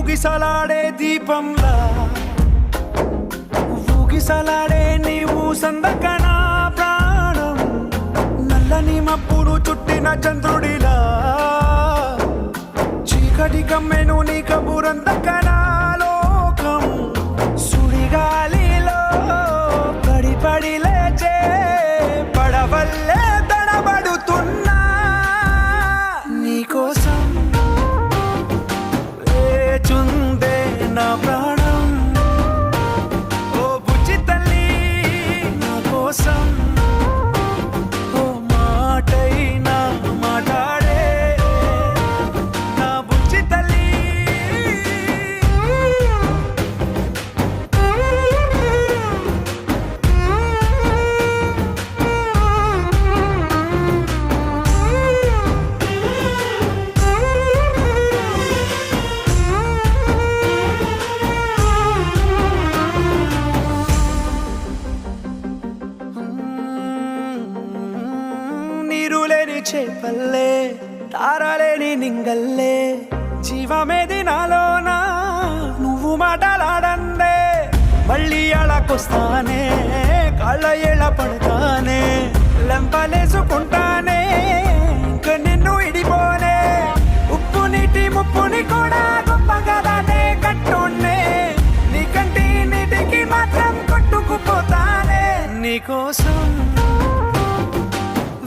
ఊగిసలాడే దీపంలా ఊగిసలాడే నీవు సందకనా ప్రాణం నల్లని మబ్బును చుట్టిన చంద్రుడిలా చీకటి కమ్మెను నీ కబురందకనా లోకం సుడిగాలిలో పడి లేచే పడవల్లే తడబడుతున్నా నీకోసం వేచుందే నా ప్రాణం ఓ బుజ్జి తల్లి నా కోసం ఓ మాటైనా మాట్లాడే నా బుజ్జి తల్లి నీరులేని చేపల్లే తారలేని నింగల్లే జీవమేది నాలోనా నువ్వు మాటలాడందే మళ్ళీ అళకొస్తానే కాళ్ళ ఏళ్ళ పడతానే లెంపలేసుకుంటానే ఇంక నిన్ను ఇడిపోనే ఉప్పు నీటి ముప్పుని కూడా గొప్పగా దాటే కట్టునే నీ కంటి నీటికి మాత్రం కొట్టుకుపోతానే నీకోసం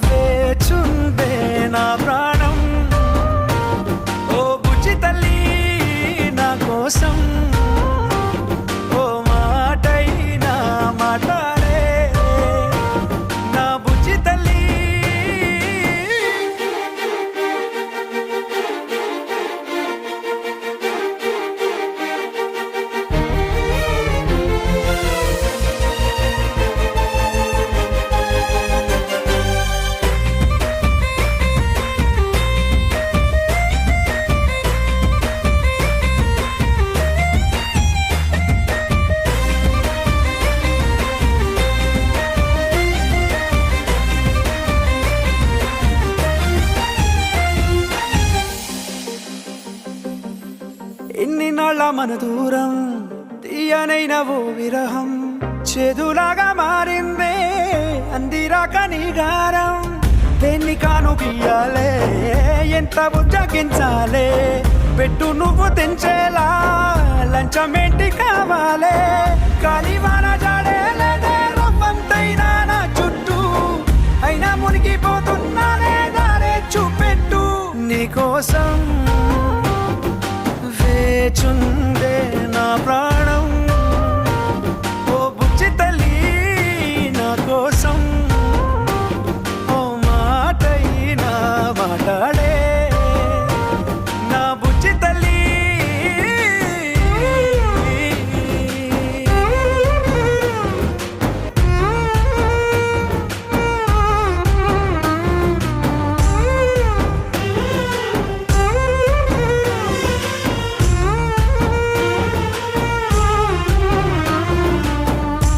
వేచుందే నా ప్రాణం ఓ బుజ్జి తల్లి నా కోసం ఓ మాటైనా మాట్లాడే నా బుజ్జి తల్లి ఎన్ని నాళ్ళ మన దూరం తీయనైన ఓ విరహం చేదులాగా మారిందే అందిరాక నీ గారం దేన్ని కాను బియ్యాలే ఎంత బుజ్జగించాలే పెట్టు నువ్వు తెంచేలా లంచమేంటి కావాలే కాలివాన జాడేలేదే రవ్వంతైనా నా చుట్టూ అయినా మునిగిపోతున్నానే దారే చూపెట్టు నీకోసం వేచుందే నా ప్రాణం